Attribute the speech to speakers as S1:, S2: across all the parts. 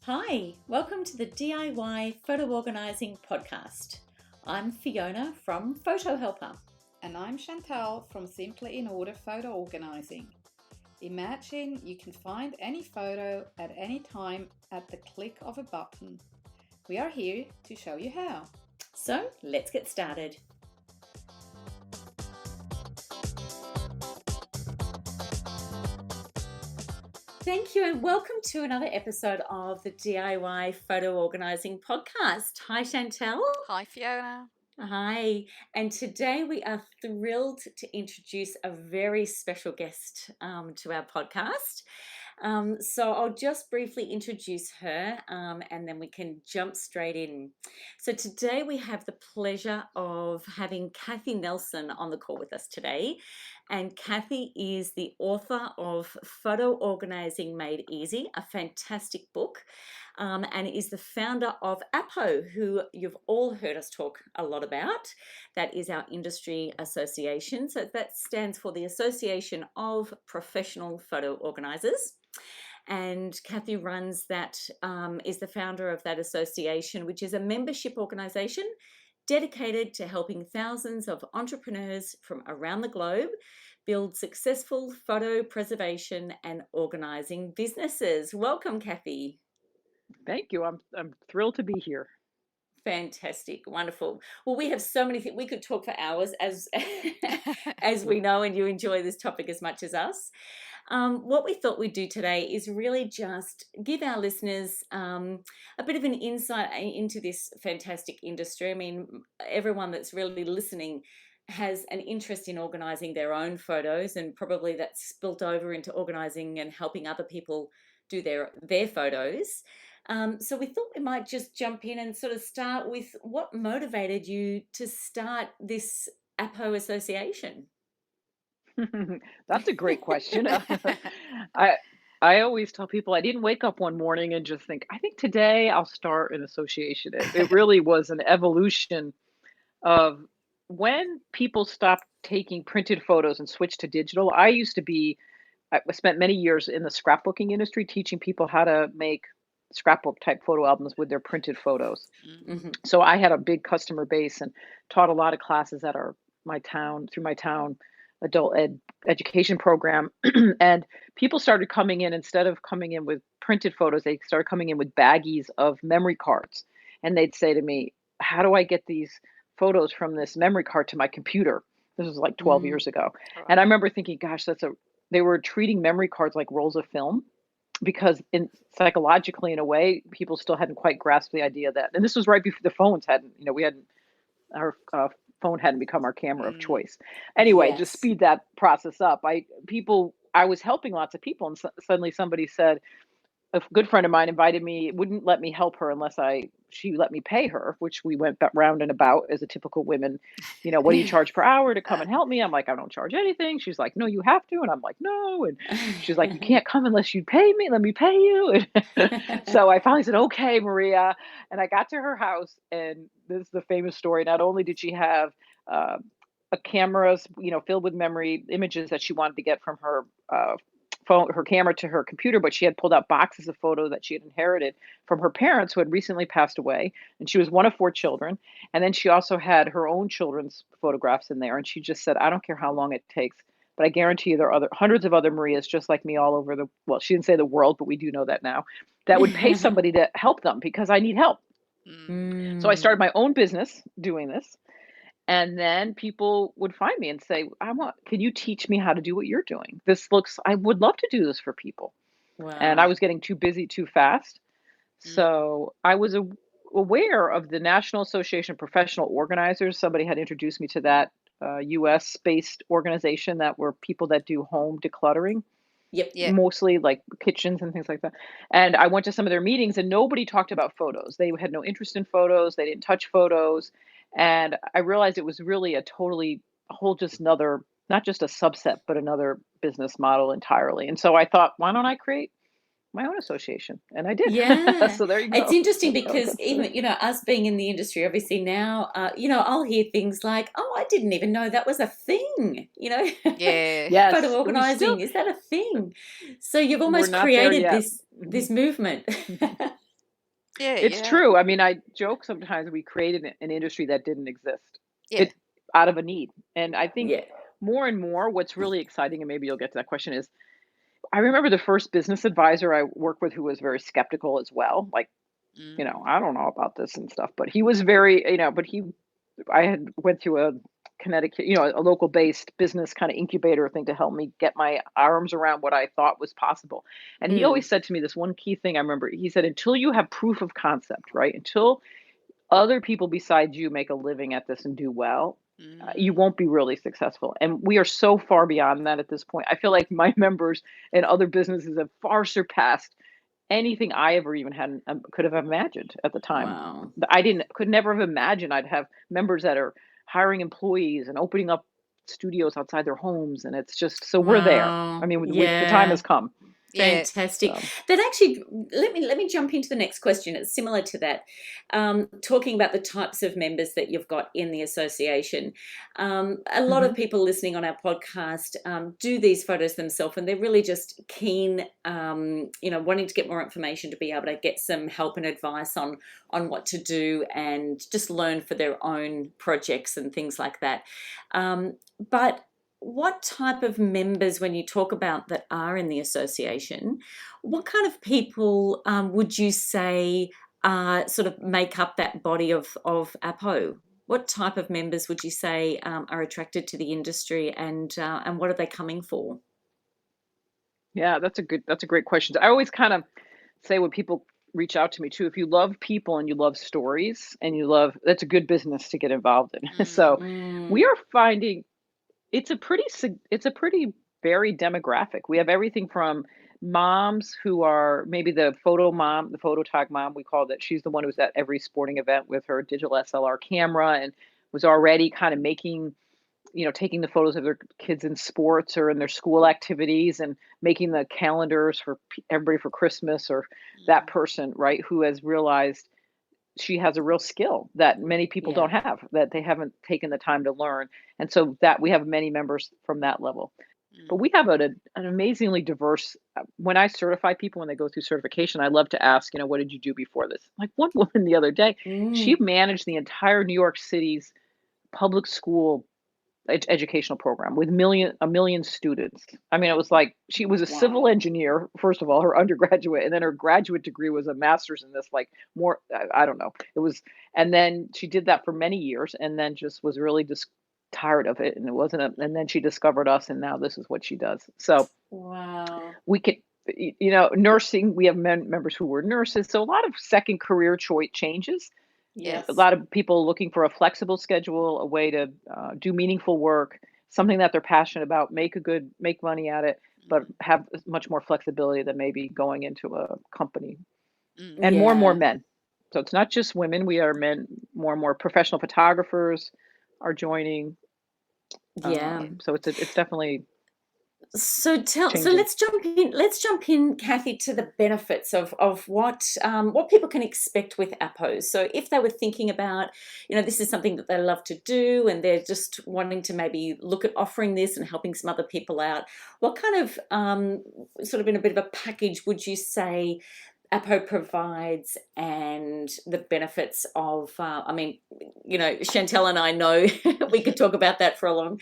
S1: Hi, welcome to the DIY Photo Organising podcast. I'm Fiona from Photo Helper.
S2: And I'm Chantal from Simply in Order Photo Organising. Imagine you can find any photo at any time at the click of a button. We are here to show you how.
S1: So let's get started. Thank you and welcome to another episode of the DIY Photo Organising podcast. Hi Chantal.
S2: Hi Fiona.
S1: Hi, and today we are thrilled to introduce a very special guest to our podcast. So I'll just briefly introduce her and then we can jump straight in. So today we have the pleasure of having Cathi Nelson on the call with us today. And Cathi is the author of Photo Organising Made Easy, a fantastic book, and is the founder of APPO, who you've all heard us talk a lot about. That is our industry association. So that stands for the Association of Professional Photo Organisers. And Cathi runs that, is the founder of that association, which is a membership organisation dedicated to helping thousands of entrepreneurs from around the globe build successful photo preservation and organising businesses. Welcome, Cathi.
S3: Thank you. I'm thrilled to be here.
S1: Fantastic, wonderful. Well, we have so many things we could talk for hours, as as we know, and you enjoy this topic as much as us. What we thought we'd do today is really just give our listeners a bit of an insight into this fantastic industry. I mean, everyone that's really listening has an interest in organising their own photos, and probably that's spilt over into organising and helping other people do their photos. So we thought we might just jump in and sort of start with what motivated you to start this APPO association?
S3: That's a great question. I always tell people I didn't wake up one morning and just think, I think today I'll start an association. It really was an evolution of when people stopped taking printed photos and switched to digital. I spent many years in the scrapbooking industry teaching people how to make scrapbook type photo albums with their printed photos.
S1: Mm-hmm.
S3: So I had a big customer base and taught a lot of classes at through my town adult education program. And people started coming in, instead of coming in with printed photos, they started coming in with baggies of memory cards. And they'd say to me, how do I get these photos from this memory card to my computer? This was like 12 years ago. And I remember thinking, gosh, they were treating memory cards like rolls of film, because psychologically, in a way, people still hadn't quite grasped the idea that, and this was right before the phones our phone hadn't become our camera of choice. Anyway,
S1: Yes.
S3: to speed that process up, I was helping lots of people, and suddenly somebody said, a good friend of mine wouldn't let me help her unless she let me pay her, which we went round and about as a typical women. What do you charge per hour to come and help me? I'm like, I don't charge anything. She's like, no, you have to. And I'm like, no. And she's like, you can't come unless you pay me. Let me pay you. So I finally said, okay, Maria. And I got to her house, and this is the famous story. Not only did she have a cameras, filled with memory images that she wanted to get from her her camera to her computer, but she had pulled out boxes of photos that she had inherited from her parents who had recently passed away. And she was one of 4 children. And then she also had her own children's photographs in there. And she just said, I don't care how long it takes, but I guarantee you there are hundreds of other Marias just like me all over well, she didn't say the world, but we do know that now, that would pay somebody to help them because I need help. So I started my own business doing this. And then people would find me and say, can you teach me how to do what you're doing? I would love to do this for people.
S1: Wow.
S3: And I was getting too busy too fast. So I was aware of the National Association of Professional Organizers. Somebody had introduced me to that US based organization that were people that do home decluttering.
S1: Yep.
S3: Mostly like kitchens and things like that. And I went to some of their meetings and nobody talked about photos. They had no interest in photos. They didn't touch photos. And I realized it was really not just a subset, but another business model entirely. And so I thought, why don't I create my own association? And I did.
S1: Yeah.
S3: So there you go.
S1: It's interesting because even, us being in the industry, obviously now, I'll hear things like, oh, I didn't even know that was a thing,
S2: Yeah.
S3: Yes.
S1: Photo organising, is that a thing? So you've almost created this movement.
S2: Yeah,
S3: It's
S2: yeah,
S3: true. I mean, I joke sometimes we created an industry that didn't exist.
S2: yeah.
S3: It out of a need. And I think
S1: Yeah.
S3: more and more what's really exciting, and maybe you'll get to that question, is I remember the first business advisor I worked with who was very skeptical as well. Like,
S2: Mm.
S3: I don't know about this and stuff, but he was very, but I had went through a Connecticut, a local based business kind of incubator thing to help me get my arms around what I thought was possible. And he
S1: Mm.
S3: always said to me this one key thing I remember. He said, until you have proof of concept, right? Until other people besides you make a living at this and do well, you
S2: Mm.
S3: won't be really successful. And we are so far beyond that at this point. I feel like my members and other businesses have far surpassed anything I ever even had could have imagined at the time.
S1: Wow.
S3: Could never have imagined I'd have members that are hiring employees and opening up studios outside their homes, and it's just so we're there. I
S1: Wow.
S3: mean, the time
S1: Yeah.
S3: has come.
S2: Yeah.
S1: Fantastic.
S3: So,
S1: That actually, let me jump into the next question. It's similar to that. Talking about the types of members that you've got in the association. A lot of
S3: mhm.
S1: people listening on our podcast do these photos themselves, and they're really just keen, wanting to get more information to be able to get some help and advice on what to do and just learn for their own projects and things like that. But what type of members, when you talk about that are in the association, what kind of people would you say sort of make up that body of APPO? What type of members would you say are attracted to the industry, and what are they coming for?
S3: Yeah, that's a great question. I always kind of say when people reach out to me too, if you love people and you love stories and that's a good business to get involved in. So
S2: Mm.
S3: we
S1: Mm,
S3: are finding it's a pretty varied demographic. We have everything from moms who are maybe the photo mom, the photo tag mom, we call that. She's the one who's at every sporting event with her digital SLR camera and was already kind of making, taking the photos of their kids in sports or in their school activities and making the calendars for everybody for Christmas, or that
S2: Mm.
S3: person, right, who has realized she has a real skill that many people
S1: yeah.
S3: don't have, that they haven't taken the time to learn. And so that we have many members from that level. But
S2: Mm.
S3: we have an amazingly diverse. When I certify people when they go through certification, I love to ask, what did you do before this? Like one woman the other day, she
S1: Mm,
S3: managed the entire New York City's public school educational program with 1 million students. I mean, it was like she was a civil
S1: wow.
S3: engineer, first of all, her undergraduate, and then her graduate degree was a master's in this, like more, I don't know. It was, and then she did that for many years and then just was really just tired of it. And it wasn't and then she discovered us and now this is what she does. So
S1: Wow.
S3: we could, nursing, we have members who were nurses. So a lot of second career choice changes,
S2: Yeah.
S3: a
S1: Yes.
S3: lot of people looking for a flexible schedule, a way to do meaningful work, something that they're passionate about, make money at it, but
S2: Mm.
S3: have much more flexibility than maybe going into a company.
S2: Mm.
S3: And more
S1: Yeah.
S3: men. So it's not just women. We are men. More and more professional photographers are joining.
S1: Yeah.
S3: So it's definitely
S1: So
S3: changing.
S1: let's jump in, Kathy, to the benefits of what people can expect with APPOs. So if they were thinking about, this is something that they love to do and they're just wanting to maybe look at offering this and helping some other people out, what kind of sort of in a bit of a package would you say APPO provides, and the benefits of, Chantal and I know we could talk about that for a long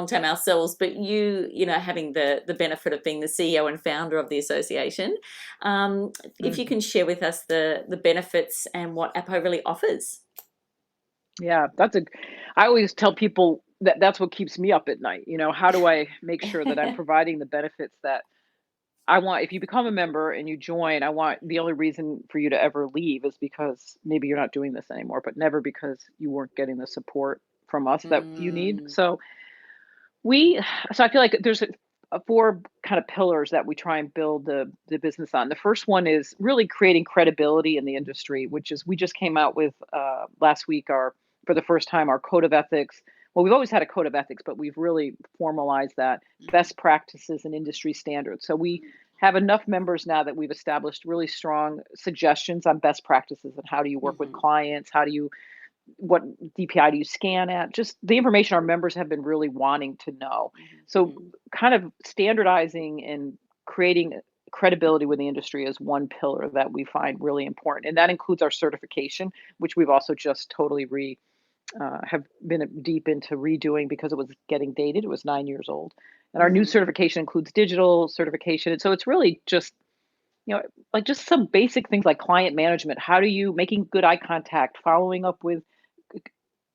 S1: time ourselves, but having the benefit of being the CEO and founder of the association, if you
S3: Mhm.
S1: can share with us the benefits and what APPO really offers.
S3: Yeah, I always tell people that that's what keeps me up at night. How do I make sure that I'm providing the benefits that I want? If you become a member and you join, I want the only reason for you to ever leave is because maybe you're not doing this anymore, but never because you weren't getting the support from us that you need.
S1: Mm,
S3: We, so I feel like there's four kind of pillars that we try and build the business on. The first one is really creating credibility in the industry, which is we just came out with last week for the first time our code of ethics. Well, we've always had a code of ethics, but we've really formalized that,
S2: Mm.
S3: best practices and industry standards. So we have enough members now that we've established really strong suggestions on best practices and how do you work with
S1: mhm,
S3: clients, what DPI do you scan at? Just the information our members have been really wanting to know.
S2: Mhm.
S3: So
S1: mhm.
S3: kind of standardizing and creating credibility with the industry is one pillar that we find really important, and that includes our certification, which we've also just totally have been deep into redoing because it was getting dated. It was 9 years old, and our new certification includes digital certification. And so it's really just, like just some basic things like client management. How do you making good eye contact, following up with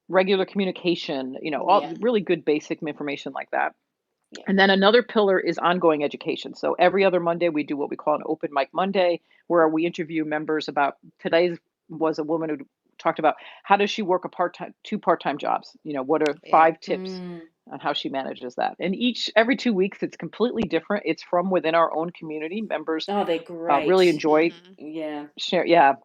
S3: regular communication, all
S1: Yeah.
S3: really good basic information like that.
S1: Yeah.
S3: And then another pillar is ongoing education. So every other Monday, we do what we call an open mic Monday, where we interview members about today's was a woman who talked about how does she work two part-time jobs? What are
S2: Yeah.
S3: 5 tips on how she manages that? And every 2 weeks, it's completely different. It's from within our own community. Members
S1: Oh, they're
S3: really
S1: great.
S3: enjoy
S1: Yeah.
S3: share. Yeah.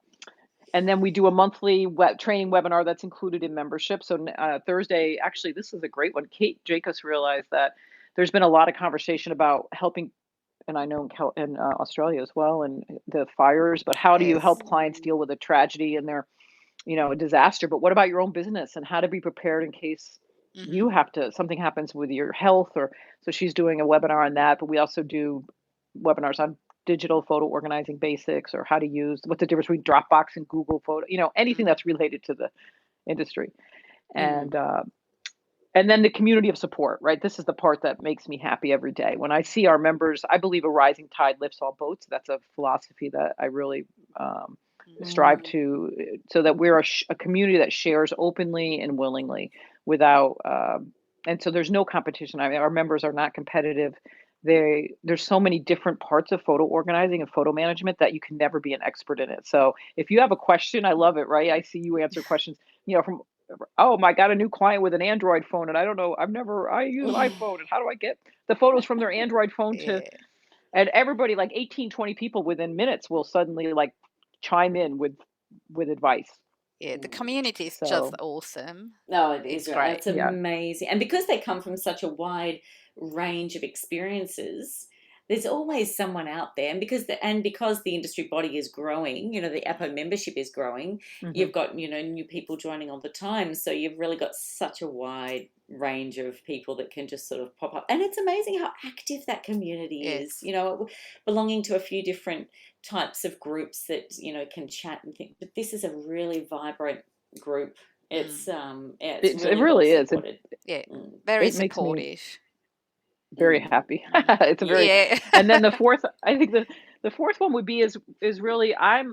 S3: And then we do a monthly training webinar that's included in membership. So Thursday, actually, this is a great one. Kate Jacobs realized that there's been a lot of conversation about helping, and I know in Australia as well, and the fires, but how do you
S2: Yes.
S3: help clients deal with a tragedy and their, a disaster? But what about your own business and how to be prepared in case
S2: Mm-hmm.
S3: you have to, something happens with your health? Or so she's doing a webinar on that, but we also do webinars on digital photo organizing basics, or how to use, what's the difference between Dropbox and Google Photo, anything
S2: Mm-hmm.
S3: that's related to the industry.
S1: Mm.
S3: And then the community of support, right? This is the part that makes me happy every day. When I see our members, I believe a rising tide lifts all boats. That's a philosophy that I really strive
S1: Mm.
S3: to, so that we're a community that shares openly and willingly without, and so there's no competition. I mean, our members are not competitive. There's so many different parts of photo organizing and photo management that you can never be an expert in it. So if you have a question, I love it, right? I see you answer questions, from, oh, I got a new client with an Android phone and I don't know, I use an iPhone, and how do I get the photos from their Android phone to,
S2: Yeah.
S3: and everybody, like 18, 20 people within minutes will suddenly like chime in with advice.
S2: Yeah. The
S1: Mm.
S2: community is just
S3: So
S2: awesome.
S1: No, it is
S2: It's
S1: right.
S2: great.
S1: That's
S3: yeah.
S1: amazing. And because they come from such a wide range of experiences, there's always someone out there. And because the industry body is growing, the APPO membership is growing,
S3: Hmm.
S1: you've got, new people joining all the time. So you've really got such a wide range of people that can just sort of pop up. And it's amazing how active that community is,
S2: Yes.
S1: belonging to a few different types of groups that, can chat and think. But this is a really vibrant group.
S2: Mm.
S1: It's
S3: It
S1: really well
S3: really is.
S1: supported.
S2: Yeah.
S1: Mm.
S2: Very
S3: It makes me
S2: supportive.
S3: very
S1: Mm.
S3: happy.
S2: Mm.
S3: It's a very,
S2: Yeah.
S3: and then I think the fourth one would be is really, I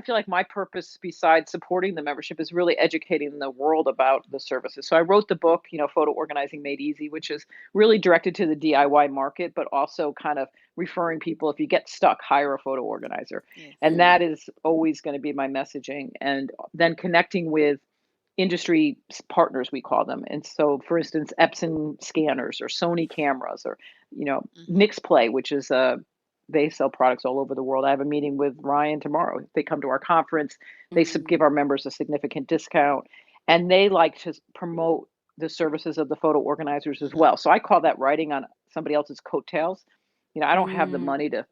S3: feel like my purpose besides supporting the membership is really educating the world about the services. So I wrote the book, Photo Organizing Made Easy, which is really directed to the DIY market, but also kind of referring people, if you get stuck, hire a photo organizer.
S2: Yes.
S3: And
S1: Mm.
S3: that is always going to be my messaging. And then connecting with industry partners, we call them. And so, for instance, Epson scanners or Sony cameras, or
S2: Mm-hmm.
S3: Nixplay, which is they sell products all over the world. I have a meeting with Ryan tomorrow. If they come to our conference, they
S1: Mm.
S3: give our members a significant discount, and they like to promote the services of the photo organizers as
S2: Mm-hmm.
S3: well. So I call that riding on somebody else's coattails. I don't have the
S1: Mm.
S3: money to,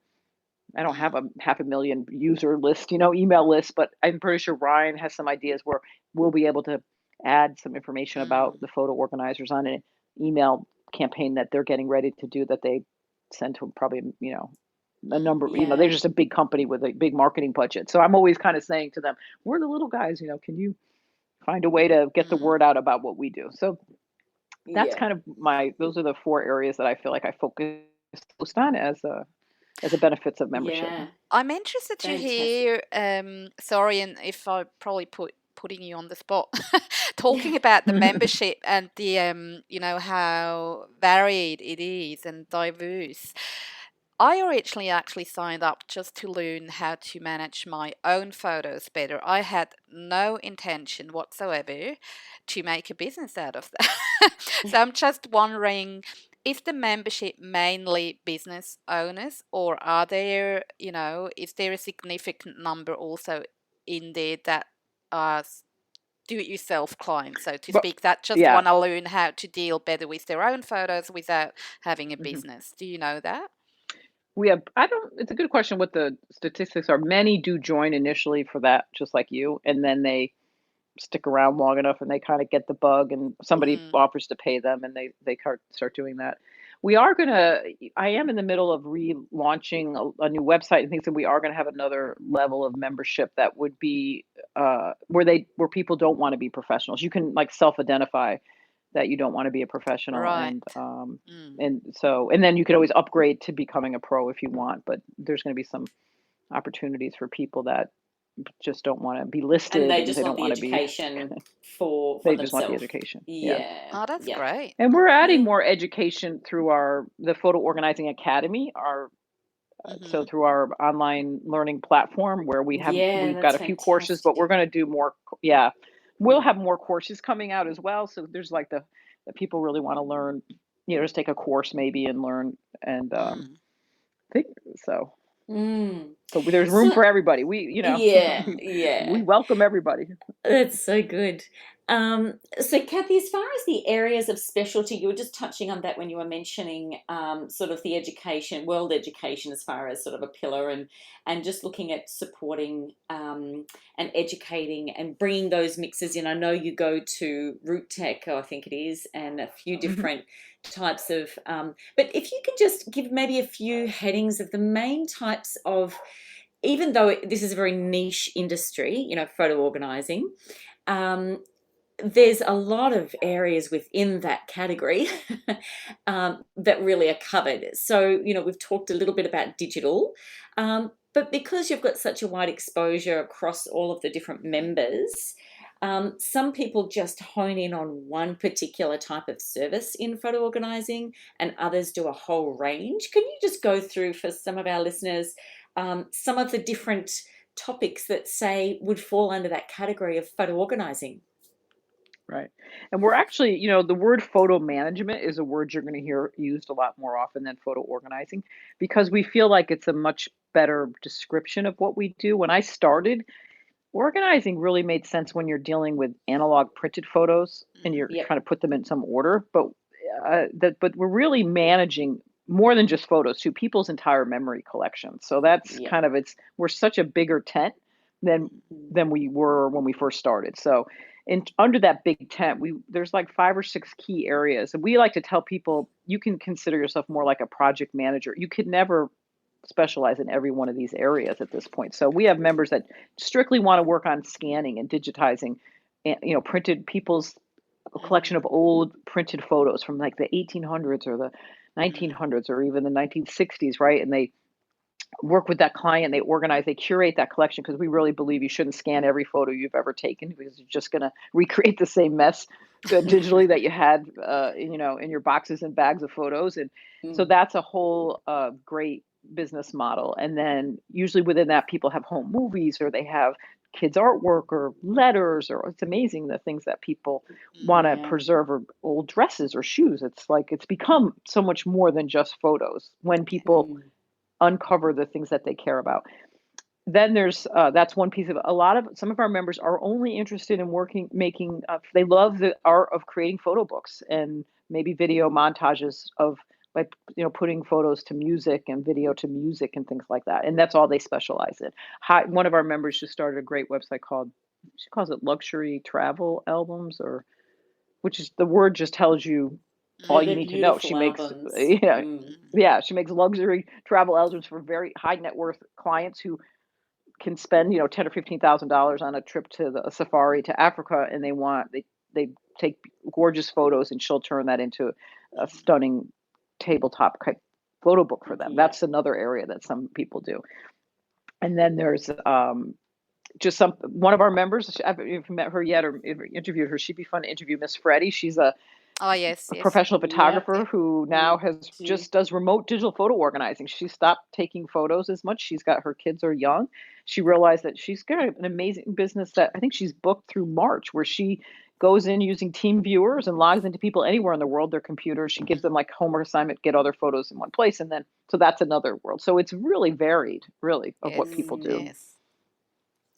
S3: I don't have
S2: Mm.
S3: a 500,000 user list, email list, but I'm pretty sure Ryan has some ideas where we'll be able to add some information about
S2: Mm.
S3: the photo organizers on an email campaign that they're getting ready to do, that they send to probably, a
S2: Mm.
S3: number, they're
S1: Yeah.
S3: just a big company with a big marketing budget. So I'm always kind of saying to them, we're the little guys, can you find a way to get the
S2: Mm.
S3: word out about what we do? So that's
S1: Yeah.
S3: kind of those are the four areas that I feel like I focus most on as a benefits of membership.
S1: Yeah.
S2: I'm interested to
S1: Fantastic.
S2: hear, sorry, and if I probably putting you on the spot, talking about the membership and the, how varied it is and diverse. I originally actually signed up just to learn how to manage my own photos better. I had no intention whatsoever to make a business out of that. So I'm just wondering, is the membership mainly business owners, or is there a significant number also in there that are do-it-yourself clients, so to
S3: But
S2: speak, that just
S3: yeah.
S2: want to learn how to deal better with their own photos without having a
S3: Mhm.
S2: business? Do you know that?
S3: I don't, it's a good question what the statistics are. Many do join initially for that, just like you, and then they stick around long enough and they kind of get the bug and somebody
S2: Mm,
S3: offers to pay them and they start doing that. We are gonna. I am in the middle of relaunching a new website and things, and we are gonna have another level of membership that would be where people don't want to be professionals. You can like self-identify that you don't want to be a professional,
S2: Right. Mm.
S3: and then you can always upgrade to becoming a pro if you want. But there's going to be some opportunities for people that just don't want to be
S1: And
S3: listed
S1: they
S3: and
S1: just
S3: they
S1: want
S3: don't
S1: the
S3: want to be.
S1: education for
S3: They just want the
S1: themselves.
S3: education. Yeah.
S1: Yeah.
S2: Oh, that's
S1: Yeah.
S2: great.
S3: And we're adding
S1: Yeah.
S3: more education through the Photo Organizing Academy, so
S2: Hmm.
S3: through our online learning platform where
S1: Yeah,
S3: we've got
S1: that's
S3: a few courses, but
S1: fantastic.
S3: we're going to do more. Yeah, we'll
S1: Mm.
S3: have more courses coming out as well. So there's like the people really want to learn, just take a course maybe and learn and
S2: Mm.
S3: think so.
S1: Mm.
S3: But there's room
S1: So
S3: for everybody.
S1: yeah,
S3: We
S1: yeah.
S3: welcome everybody.
S1: That's so good. So, Kathy, as far as the areas of specialty, you were just touching on that when you were mentioning sort of the education, world education, as far as sort of a pillar, and just looking at supporting and educating and bringing those mixes in. I know you go to Root Tech, I think it is, and a few
S3: Mhm.
S1: different types of. But if you could just give maybe a few headings of the main types of, even though this is a very niche industry, photo organizing, um, there's a lot of areas within that category that really are covered. So, we've talked a little bit about digital, but because you've got such a wide exposure across all of the different members, some people just hone in on one particular type of service in photo organizing, and others do a whole range. Can you just go through for some of our listeners some of the different topics that say would fall under that category of photo organizing?
S3: Right. And we're actually, the word photo management is a word you're going to hear used a lot more often than photo organizing because we feel like it's a much better description of what we do. When I started, organizing really made sense when you're dealing with analog printed photos and you're
S1: Yep.
S3: trying to put them in some order. But we're really managing more than just photos to people's entire memory collection. So that's
S1: Yep.
S3: kind of we're such a bigger tent than
S1: Mm.
S3: than we were when we first started. So under that big tent, there's like 5 or 6 key areas. And we like to tell people you can consider yourself more like a project manager. You could never specialize in every one of these areas at this point. So we have members that strictly want to work on scanning and digitizing, printed people's collection of
S1: Mm.
S3: old printed photos from like the 1800s or the
S2: Mm.
S3: 1900s or even the 1960s, right? And they work with that client, they organize, they curate that collection because we really believe you shouldn't scan every photo you've ever taken because you're just going to recreate the same mess digitally that you had, in your boxes and bags of photos. And so
S1: Mm.
S3: that's a whole great business model. And then usually within that, people have home movies or they have kids' artwork or letters, or it's amazing the things that people want
S2: Mm.
S3: to
S1: Yeah.
S3: preserve, or old dresses or shoes. It's like it's become so much more than just photos when people
S1: Mm.
S3: uncover the things that they care about. Then there's that's one piece of a lot of some of our members are only interested in making. They love the art of creating photo books and maybe video
S1: Mm.
S3: montages of like putting photos to music and video to music and things like that. And that's all they specialize in. One of our members just started a great website called she calls it luxury travel albums, or which is the word just tells you all
S1: Yeah,
S3: you
S1: they're
S3: need to know. She
S1: beautiful
S3: makes
S1: albums.
S3: yeah,
S1: Mm.
S3: yeah, she makes luxury travel albums for very high net worth clients who can spend, ten or $15,000 on a trip to a safari to Africa, and they take gorgeous photos, and she'll turn that into a stunning tabletop photo book for them.
S1: Yeah.
S3: That's another area that some people do. And then there's just one of our members. I haven't even met her yet or interviewed her. She'd be fun to interview. Miss Freddie. She's
S2: Oh, yes,
S3: a
S2: yes.
S3: professional
S1: Yep.
S3: photographer who now
S1: Me
S3: has
S1: too.
S3: just does remote digital photo organizing. She stopped taking photos as much. She's got her kids are young. She realized that she's got an amazing business that I think she's booked through March, where she goes in using team viewers and logs into people anywhere in the world, their computers. She gives them like homework assignment, get all their photos in one place. And then, so that's another world. So it's really varied, really, of what
S2: Yes,
S3: people do.
S1: Mm.
S2: yes.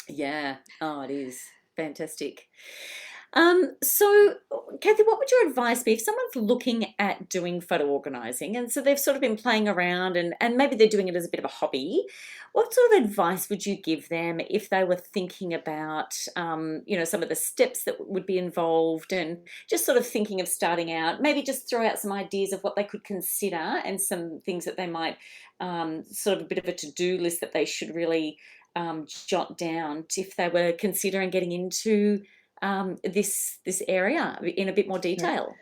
S1: Yeah. Oh, it is fantastic. So, Cathi, what would your advice be if someone's looking at doing photo organising and so they've sort of been playing around and maybe they're doing it as a bit of a hobby? What sort of advice would you give them if they were thinking about, some of the steps that would be involved and just sort of thinking of starting out? Maybe just throw out some ideas of what they could consider and some things that they might sort of a bit of a to-do list that they should really jot down if they were considering getting into this area in a bit more
S3: Right.
S1: detail.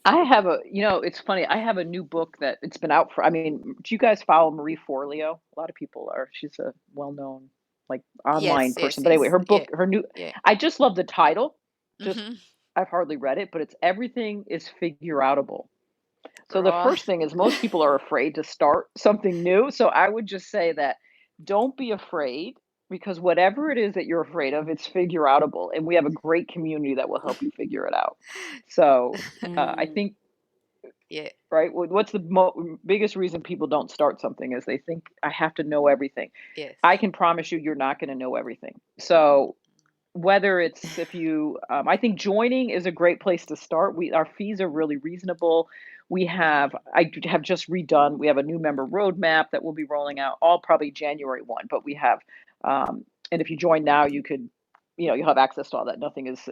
S3: I have it's funny. I have a new book that it's been out for. I mean, do you guys follow Marie Forleo? A lot of people are. She's a well-known like online
S2: Yes, yes,
S3: person. But anyway,
S2: yes.
S3: her
S2: Yeah,
S3: book, her new.
S2: yeah.
S3: I just love the title. Just
S2: Mm-hmm.
S3: I've hardly read it, but it's everything is figure outable. So the
S2: Right.
S3: first thing is most people are afraid to start something new. So I would just say that don't be afraid because whatever it is that you're afraid of, it's figure outable. And we have a great community that will help you figure it out. So I
S1: Mm,
S3: think,
S2: Yeah.
S3: right, what's the biggest reason people don't start something is they think I have to know everything.
S2: Yes.
S3: I can promise you, you're not going to know everything. So whether it's if you I think joining is a great place to start. Our fees are really reasonable. We have just redone, we have a new member roadmap that we'll be rolling out all probably January 1, but we have and if you join now you could you'll have access to all that.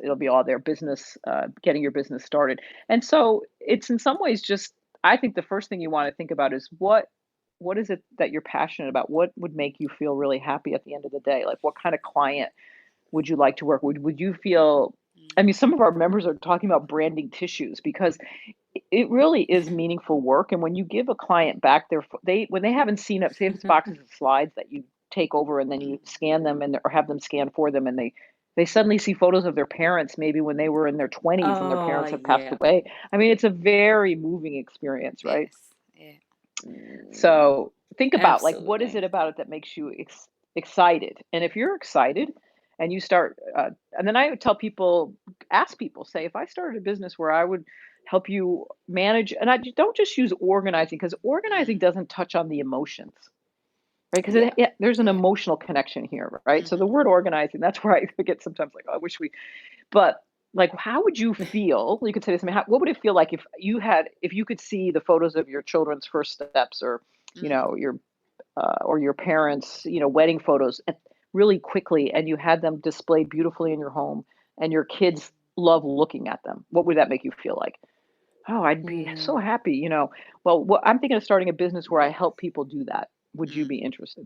S3: It'll be all their business, getting your business started. And so it's in some ways just I think the first thing you want to think about is what is it that you're passionate about? What would make you feel really happy at the end of the day? Like what kind of client would you like to work? Would you feel I mean, some of our members are talking about branding tissues because it really is meaningful work. And when you give a client back when they haven't seen it, say if it's boxes of slides that you take over and then you scan them or have them scan for them and they suddenly see photos of their parents maybe when they were in their 20s and their
S1: oh,
S3: parents have passed
S1: yeah.
S3: away. I mean, it's a very moving experience, right?
S2: Yes. Yeah.
S1: Mm,
S3: So think about like what is
S1: absolutely.
S3: it about it that makes you excited? And if you're excited and you start, and then I would tell people, ask people, say, if I started a business where I would help you manage, and don't just use organizing because organizing
S2: Mm.
S3: doesn't touch on the emotions, right? Because
S1: Yeah.
S3: there's an
S2: Yeah.
S3: emotional connection here, right? So the
S2: Mm-hmm.
S3: word organizing, that's where I get sometimes like, oh, I wish but like, how would you feel? You could say this to me. What would it feel like if you could see the photos of your children's first steps, or
S2: Mm-hmm.
S3: your parents, wedding photos really quickly, and you had them displayed beautifully in your home, and your kids love looking at them? What would that make you feel like? Oh, I'd be so
S1: Mm,
S3: happy. Well, I'm thinking of starting a business where I help people do that. Would you
S2: Mm.
S3: be interested?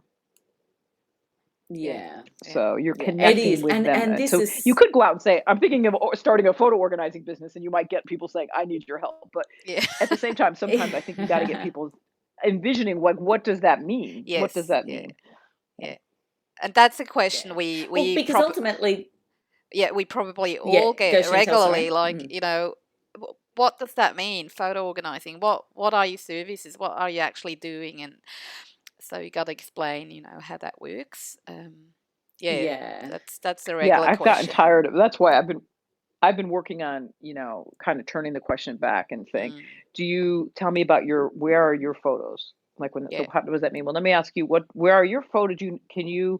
S2: Yeah.
S1: yeah.
S2: Yeah.
S3: So you're
S1: Yeah. It
S3: connecting
S1: is.
S3: with them.
S1: And this
S3: So you
S1: is
S3: could go out and say, I'm thinking of starting a photo organizing business, and you might get people saying, I need your help. But
S2: Yeah.
S3: at the same time, sometimes I think you got to get people envisioning, like, what does that mean? What does
S2: Yes.
S3: that
S2: Yeah.
S3: mean?
S2: Yeah. And that's a
S1: yeah.
S2: question we
S1: Well,
S2: we
S1: because
S2: probably
S1: ultimately,
S2: yeah, we probably
S1: yeah,
S2: all
S1: go
S2: get
S1: Chantal,
S2: regularly,
S1: sorry.
S2: like,
S1: Mm.
S2: what does that mean, photo organizing? What are your services? What are you actually doing? And so you got to explain, how that works. Yeah,
S1: Yeah.
S2: that's a
S3: Yeah,
S2: regular
S3: I've gotten
S2: question.
S3: tired of. That's why I've been working on, kind of turning the question back and saying,
S2: Mm,
S3: do you tell me about where are your photos? Like
S2: yeah.
S3: so what does that mean? Well, let me ask you, where are your photos? Can you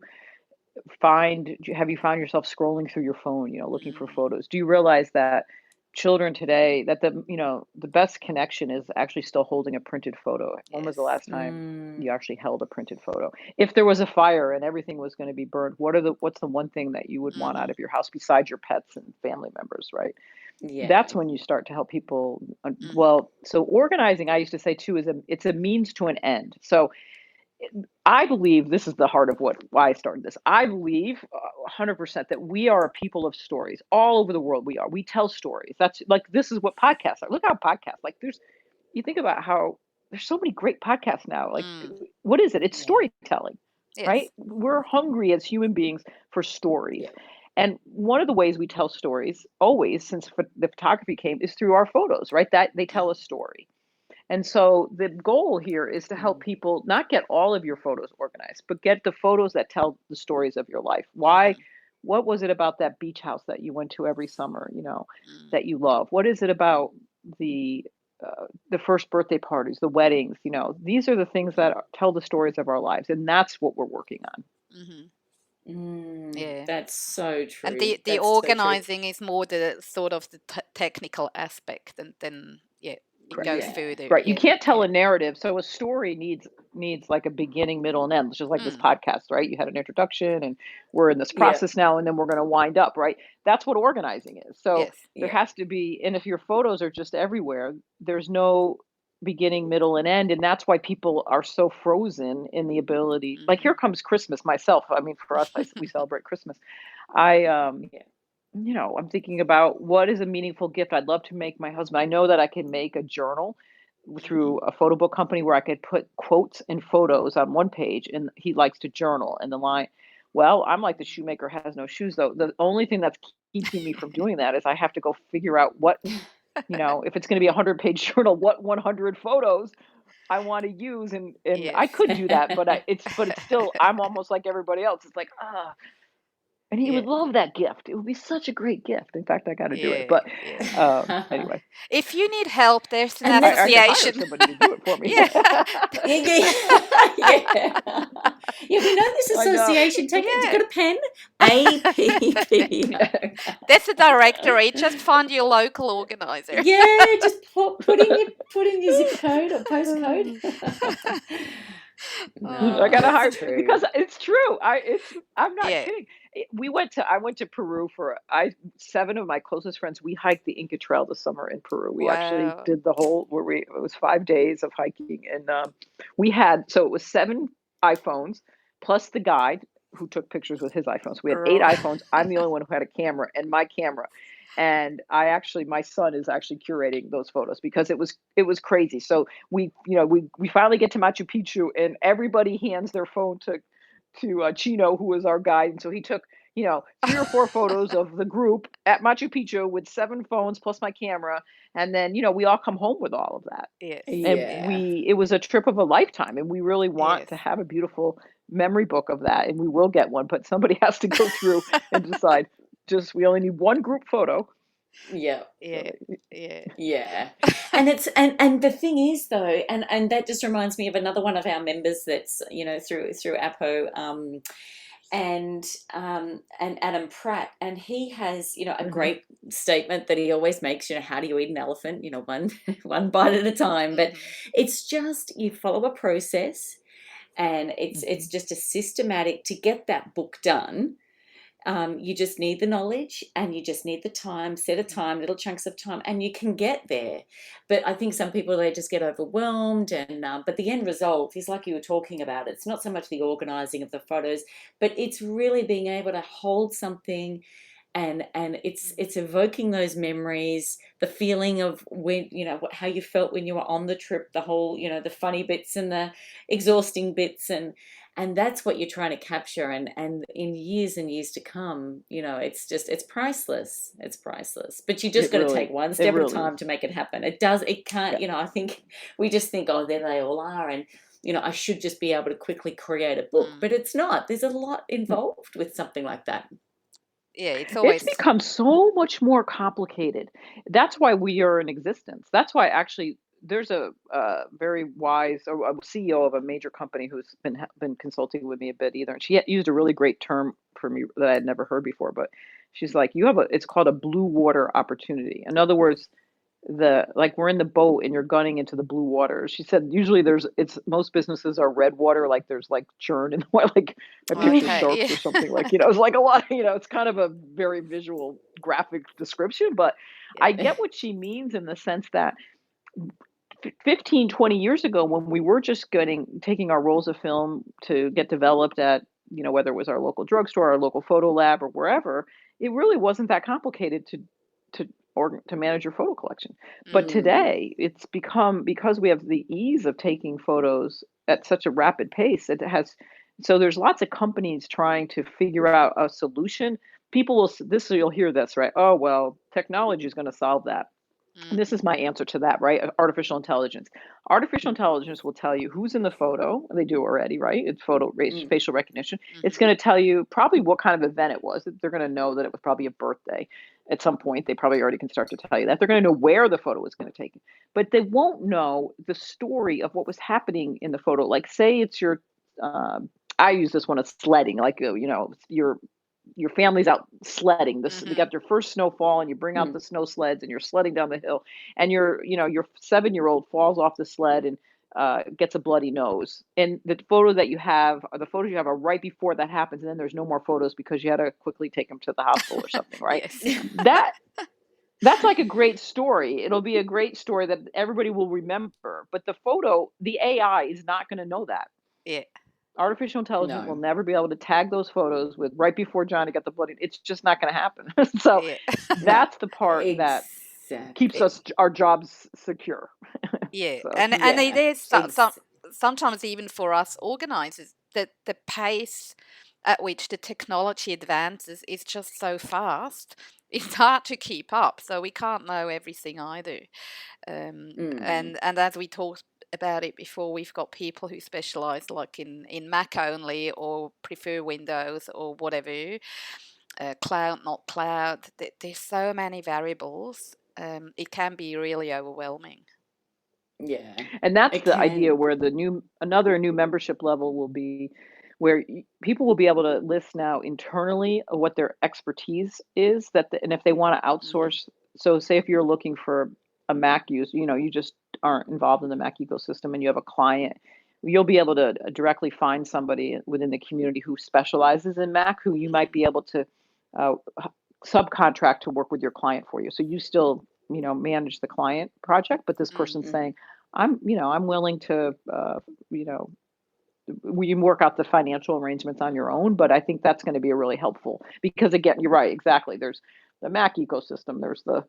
S3: have you found yourself scrolling through your phone, looking for
S2: Mm,
S3: photos? Do you realize that children today, that the best connection is actually still holding a printed photo? When was the
S2: yes.
S3: last time
S1: Mm,
S3: you actually held a printed photo? If there was a fire and everything was going to be burned, what's the one thing that you would want out
S2: Mm-hmm.
S3: of your house besides your pets and family members, right?
S1: yeah.
S3: That's when you start to help people.
S2: Mm-hmm.
S3: Well, so organizing, I used to say too, it's a means to an end. So I believe this is the heart of why I started this. I believe 100% that we are a people of stories all over the world. We tell stories. That's like, this is what podcasts are. Look how podcasts, like, you think about how there's so many great podcasts now. Like,
S2: Mm,
S3: what is it? It's
S1: Yeah.
S3: storytelling, right?
S2: yes.
S3: We're hungry as human beings for stories.
S1: Yeah.
S3: And one of the ways we tell stories always since the photography came is through our photos, right? That they tell a
S2: Mm,
S3: story. And so the goal here is to help
S1: Mm,
S3: people not get all of your photos organized, but get the photos that tell the stories of your life. Why?
S2: mm-hmm.
S3: What was it about that beach house that you went to every summer,
S2: Mm,
S3: that you love? What is it about the the first birthday parties, the weddings? These are the things that tell the stories of our lives, and that's what we're working on.
S2: mm-hmm. Yeah.
S1: That's so
S2: And
S1: true.
S2: the
S1: That's so true.
S2: organizing is more the sort of the technical aspect, and then yeah, it
S3: Correct.
S2: goes
S1: Yeah.
S2: further.
S3: Right. You
S2: Yeah,
S3: can't tell
S2: yeah.
S3: a narrative. So a story needs like a beginning, middle, and end, just like this
S2: Mm,
S3: podcast, right? You had an introduction and we're in this
S1: Yeah.
S3: process now, and then we're gonna wind up, right? That's what organizing is. So
S2: yes.
S3: there
S1: Yeah.
S3: has to be, and if your photos are just everywhere, there's no beginning, middle, and end. And that's why people are so frozen in the ability. Like here
S2: Hmm.
S3: comes Christmas myself. I mean, for us, we celebrate Christmas. I
S1: Yeah.
S3: I'm thinking about what is a meaningful gift I'd love to make my husband. I know that I can make a journal
S2: Hmm.
S3: through a photo book company where I could put quotes and photos on one page, and he likes to journal. And the line, well, I'm like the shoemaker has no shoes, though. The only thing that's keeping me from doing that is I have to go figure out what, if it's going to be a 100-page journal, what 100 photos I want to use. And I
S2: Yes.
S3: could do that, but it's still, I'm almost like everybody else. It's like, and he
S2: Yeah.
S3: would love that gift. It would be such a great gift. In fact, I got to do it.
S2: Yeah.
S3: But
S2: Yeah.
S3: anyway,
S2: If you need help, there's an
S1: And that's
S3: I could hire
S2: association.
S3: somebody to do it for me.
S2: Yeah.
S1: yeah, yeah. Yeah, we know this
S3: I know.
S1: association. Take it. You
S2: Yeah.
S1: got a pen? APPO.
S2: There's a directory. Just find your local organizer.
S1: Yeah, just put in your zip code or postcode.
S3: I
S1: No,
S3: gotta
S2: Oh,
S1: that's
S3: hire
S1: true.
S3: because it's true. I'm not
S2: yeah.
S3: kidding. I went to Peru for 7 of my closest friends. We hiked the Inca Trail this summer in Peru. We actually
S2: Wow.
S3: did the whole it was 5 days of hiking, and it was 7 iPhones plus the guide who took pictures with his iPhones. We had 8 iPhones. I'm the only one who had a camera and my camera. And my son is actually curating those photos because it was crazy. So we finally get to Machu Picchu, and everybody hands their phone to Chino, who was our guide. And so he took 3 or 4 photos of the group at Machu Picchu with 7 phones plus my camera, and then we all come home with all of that.
S2: Yes.
S3: And
S2: Yeah.
S1: Yeah.
S3: it was a trip of a lifetime, and we really want
S2: Yes.
S3: to have a beautiful memory book of that, and we will get one, but somebody has to go through and decide. Just we only need one group photo.
S1: Yeah.
S2: Yeah. Yeah.
S1: Yeah. And the thing is though, and that just reminds me of another one of our members that's, through APPO, and Adam Pratt, and he has, a
S3: Mhm.
S1: great statement that he always makes, how do you eat an elephant? One one bite at a time. But
S2: Hmm.
S1: it's just you follow a process, and it's
S3: Mhm.
S1: just a systematic to get that book done. You just need the knowledge, and you just need the time, set a time, little chunks of time, and you can get there. But I think some people, they just get overwhelmed. But the end result is like you were talking about. It's not so much the organizing of the photos, but it's really being able to hold something, and it's evoking those memories, the feeling of when, how you felt when you were on the trip, the whole, the funny bits and the exhausting bits, and that's what you're trying to capture. And in years and years to come, it's priceless. It's priceless. But you just got to take one
S3: It
S1: step at a
S3: really is.
S1: time to make it happen. It can't,
S3: Yeah.
S1: I think we just think, oh, there they all are, and I should just be able to quickly create a book.
S2: Mm.
S1: But it's not. There's a lot
S3: Mm.
S1: involved with something like that.
S2: Yeah. It's
S3: It's
S2: always.
S3: become so much more complicated. That's why we are in existence. That's why actually there's a very wise a CEO of a major company who's been consulting with me a bit either, and she had used a really great term for me that I had never heard before. But she's like, it's called a blue water opportunity. In other words, we're in the boat and you're gunning into the blue water. She said usually it's most businesses are red water, like there's like churn in the water, like my picture
S2: Okay.
S3: sharks
S2: Yeah.
S3: or something, like it's like a lot, it's kind of a very visual graphic description, but
S2: Yeah.
S3: I get what she means in the sense that 15, 20 years ago, when we were just taking our rolls of film to get developed at, whether it was our local drugstore, our local photo lab, or wherever, it really wasn't that complicated to manage your photo collection. But
S1: Mm.
S3: today, it's become, because we have the ease of taking photos at such a rapid pace, so there's lots of companies trying to figure out a solution. You'll hear this, right? Oh, well, technology is going to solve that. And this
S2: Hmm.
S3: is my answer to that, right? Artificial intelligence. Artificial intelligence will tell you who's in the photo. They do already, right? It's
S1: Mm.
S3: facial recognition. It's
S2: Hmm.
S3: going to tell you probably what kind of event it was. They're going to know that it was probably a birthday at some point. They probably already can start to tell you that. They're going to know where the photo was going to take, but they won't know the story of what was happening in the photo. Like, say it's your I use this one as sledding, like, your family's out sledding. They
S2: Mm-hmm.
S3: got their first snowfall, and you bring out
S1: Mm.
S3: the snow sleds, and you're sledding down the hill, and your 7-year-old falls off the sled and gets a bloody nose. And the photo that you have, or the photos you have, are right before that happens, and then there's no more photos because you had to quickly take them to the hospital or something, right?
S2: Yes.
S3: That that's like a great story. It'll be a great story that everybody will remember. But the AI is not going to know that.
S2: Yeah.
S3: Artificial intelligence will
S1: No.
S3: never be able to tag those photos with right before Johnny got the bloody. It's just not going to happen. So
S2: Yeah.
S1: No.
S3: that's the part that keeps
S1: Exactly.
S3: us our jobs secure.
S2: Yeah,
S3: So
S2: and it
S1: Yeah.
S2: is sometimes even for us organizers, the pace at which the technology advances is just so fast. It's hard to keep up, so we can't know everything either.
S1: Mm.
S2: And as we talked about it before, we've got people who specialize like in Mac only or prefer Windows or whatever, cloud, not cloud. There's so many variables. It can be really overwhelming.
S1: Yeah.
S3: and that's
S1: It
S3: the idea
S1: can.
S3: where another new membership level will be where people will be able to list now internally what their expertise is and if they want to
S1: Mm.
S3: outsource. So say if you're looking for a Mac use, you just aren't involved in the Mac ecosystem and you have a client, you'll be able to directly find somebody within the community who specializes in Mac, who you might be able to uh, subcontract to work with your client for you. So you still, manage the client project, but this person's
S2: Mm-hmm.
S3: saying, I'm willing to, you know, we can work out the financial arrangements on your own, but I think that's going to be a really helpful because again, you're right, exactly. There's the Mac ecosystem, there's the,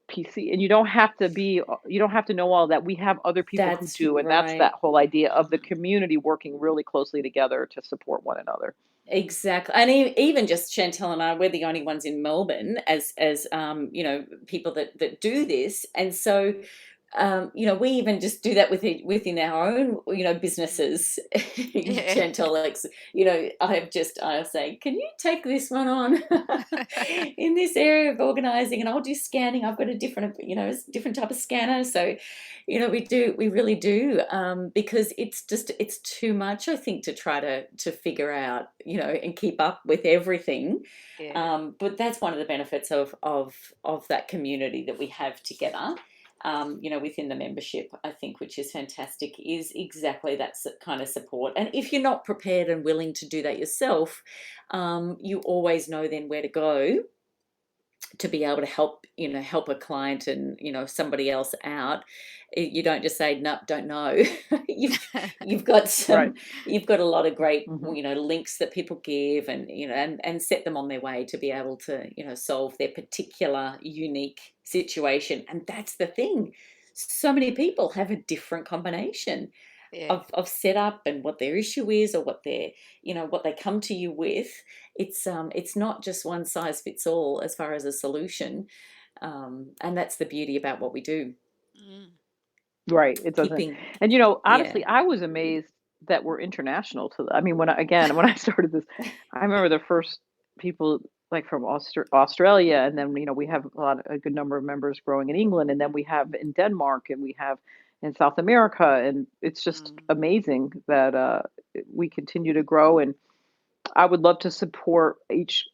S3: PC, and you don't have to know all that. We have other people who
S1: That's
S3: do, and that's that
S1: right.
S3: whole idea of the
S2: Mm-hmm.
S3: community working really closely together to support one another.
S1: Exactly, and even just Chantal and I, we're the only ones in Melbourne as people that do this, and so we even just do that within our own, businesses.
S2: Yeah.
S1: Chantal, like, I'll say, can you take this one on in this area of organizing, and I'll do scanning. I've got a different type of scanner, so we really do, because it's too much, I think, to try to figure out, and keep up with everything.
S2: Yeah.
S1: But that's one of the benefits of that community that we have together, within the membership, I think, which is fantastic, is exactly that kind of support. And if you're not prepared and willing to do that yourself, you always know then where to go to be able to help a client and somebody else out. You don't just say no, don't know. You've got
S3: Right.
S1: a lot of great
S3: Hmm.
S1: links that people give, and and set them on their way to be able to solve their particular unique situation. And that's the thing, so many people have a different combination
S2: Yeah.
S1: of setup and what their issue is, or what they come to you with. It's not just one size fits all as far as a solution, and that's the beauty about what we do.
S2: Mm.
S3: Right, it doesn't.
S1: Keeping,
S3: And
S1: yeah.
S3: honestly, I was amazed that we're international I mean, when I started this, I remember the first people like from Australia, and then we have a good number of members growing in England, and then we have in Denmark, and we have in South America, and it's just
S2: Mm.
S3: amazing that we continue to grow. And I would love to support each,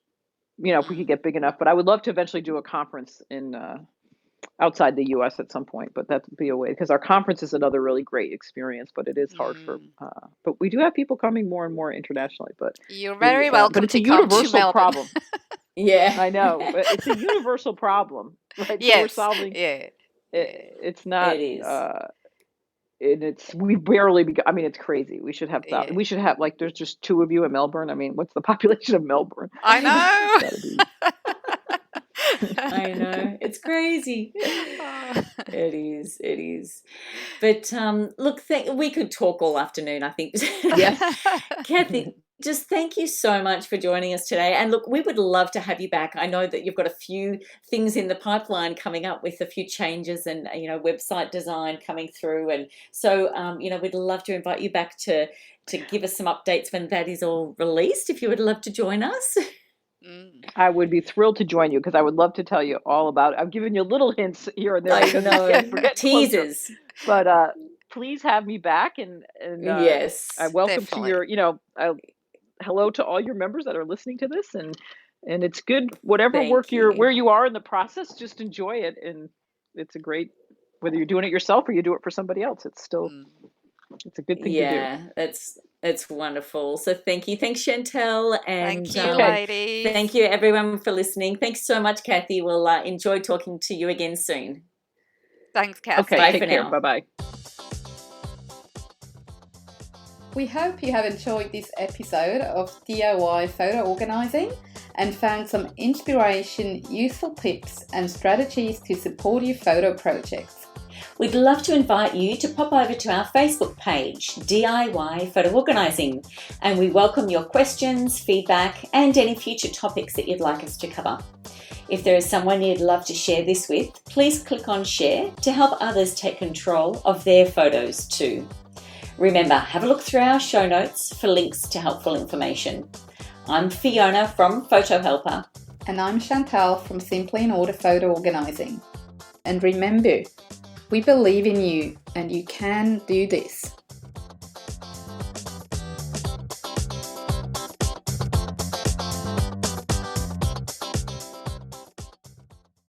S3: if we could
S2: Mm.
S3: get big enough, but I would love to eventually do a conference in outside the US at some point, but that'd be a way because our conference is another really great experience, but it is hard
S2: Mm.
S3: but we do have people coming more and more internationally,
S2: You're very
S3: but
S2: welcome
S3: it's a
S2: to come to
S3: universal
S2: Melbourne.
S3: problem.
S1: Yeah.
S3: I know, but it's a universal problem, right? So we're
S2: Yes.
S3: solving
S2: Yeah.
S3: it.
S2: Yeah.
S3: It's not,
S1: It is.
S3: and we barely, I mean, it's crazy.
S2: Yeah.
S3: We should have, like, there's just two of you in Melbourne. I mean, what's the population of Melbourne?
S2: I
S3: It's
S2: know.
S3: got to be.
S1: I know, it's crazy.
S2: Oh.
S1: It is, it is. But look, we could talk all afternoon, I think.
S3: Yes.
S1: Cathi, just thank you so much for joining us today. And look, we would love to have you back. I know that you've got a few things in the pipeline coming up, with a few changes and website design coming through, and so we'd love to invite you back to give us some updates when that is all released. If you would love to join us.
S2: Mm.
S3: I would be thrilled to join you because I would love to tell you all about it. I've given you little hints here and there
S1: I
S3: because it's
S1: know,
S3: we're getting closer.
S1: teasers.
S3: But please have me back, and I
S1: Yes.
S3: welcome to
S2: Definitely.
S3: your, hello to all your members that are listening to this, and it's good, whatever work
S1: Thank you.
S3: where you are in the process, just enjoy it. And it's a great, whether you're doing it yourself or you do it for somebody else,
S2: Mm.
S3: it's a good thing to do.
S1: Yeah, that's wonderful. So thank you. Thanks, Chantal. And
S2: Thank you,
S3: Okay.
S1: thank
S2: ladies.
S1: you, everyone, for listening. Thanks so much, Cathi. We'll enjoy talking to you again soon.
S2: Thanks,
S3: Okay,
S1: Bye
S2: Cathi.
S1: for
S3: take care.
S1: now.
S3: Bye-bye.
S2: We hope you have enjoyed this episode of DIY Photo Organising and found some inspiration, useful tips and strategies to support your photo projects.
S1: We'd love to invite you to pop over to our Facebook page, DIY Photo Organising, and we welcome your questions, feedback, and any future topics that you'd like us to cover. If there is someone you'd love to share this with, please click on Share to help others take control of their photos too. Remember, have a look through our show notes for links to helpful information. I'm Fiona from Photo Helper.
S2: And I'm Chantal from Simply in Order Photo Organising. And remember, we believe in you and you can do this.